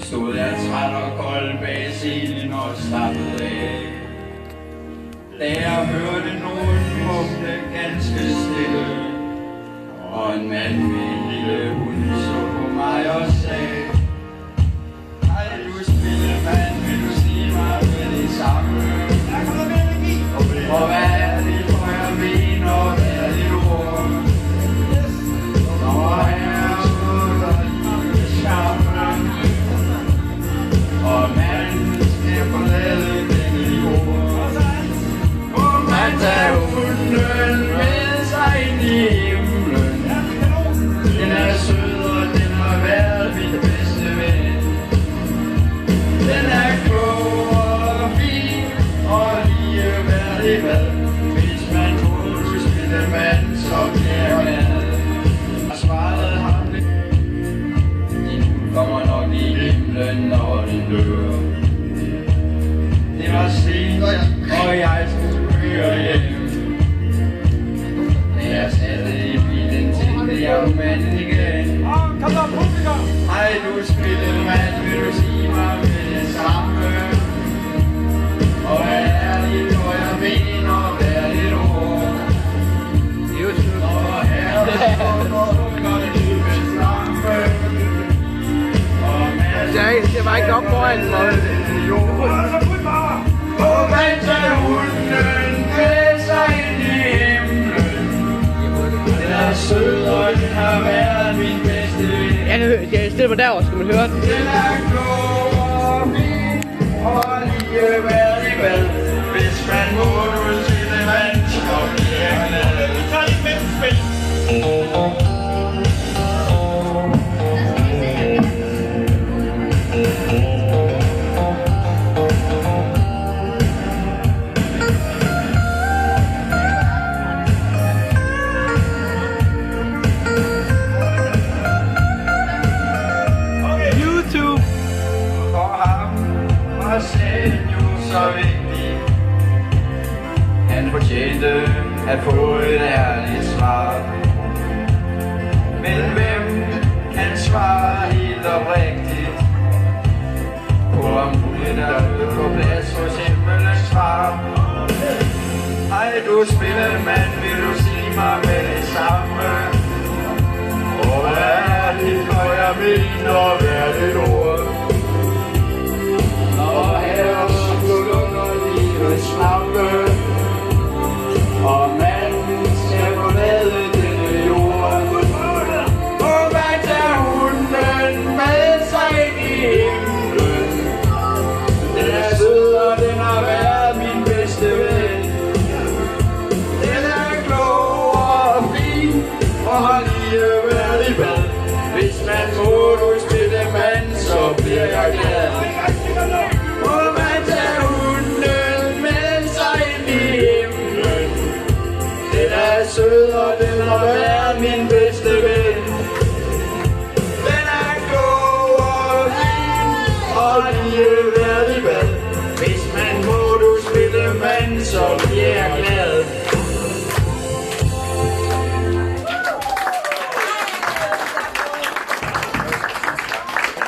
Stod jeg træt og kold bag scenen og slappede af. Da jeg hørte nogen mumle ganske stille, og en mand med en lille hund så på mig og sagde: Hej du spillemand, vil du sige mig med det samme? Og hvad er det for jeg mener, hvad er det ord? Når her slutter i sammen, og man skal forlade denne jord, må man tage hunden med sig ind i himlen. Den er sød, og den har været mit bedste ven. Den er klog og fin, og lige værdig hvad. Hvis man kunne spille mand, så bliver man. Og svarede ham det: din hund kommer nok i himlen, når den dør. Det var sent, og jeg skulle køre hjem. Da jeg satte i bilen, tænkte jeg på manden igen. Kom så, publikum! Hej du spillemand, vil du sige mig med det samme? Og hvad er det, når jeg mener, hvad er det ord? Og her går det livets lampe. Det var ikke op foran mig. Og man tager hunden med sig ind i himlen. Den er sød, og den har været min bedste ven. Jeg stiller mig derovre, skal man høre den. Den er klog og fin, og lige værdig hvad. Hvis man må du til det vand, så bliver jeg glad. Vi tager lidt mellemspil. YouTube! For ham var sagen jo så vigtig. Han fortjente at få et ærligt svar. Men hvem kan svare helt oprigtigt på om hunden er ude på plads hos himmelens far? Hej du spillemand, vil du sige mig med det samme? Og hvad er det, når jeg mener, hvad er det ord? Når her slutter livets lampe, og manden skal forlade denne jord, og man tager hunden med sig ind i himlen. Den er sød, og den har været min bedste ven. Den er klog og fin, og har lige været i bad. Hvis man må du spille mand, så bliver jeg glad. Og man tager hunden med sig ind i himlen. Den er sød, og den har været min bedste ven. Den er klog og fin, og lige været i bad. Hvis man må du spille mand, så bliver jeg glad.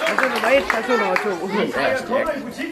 Jeg så nummer 1, jeg så nummer 2. Jeg kommer i butikken.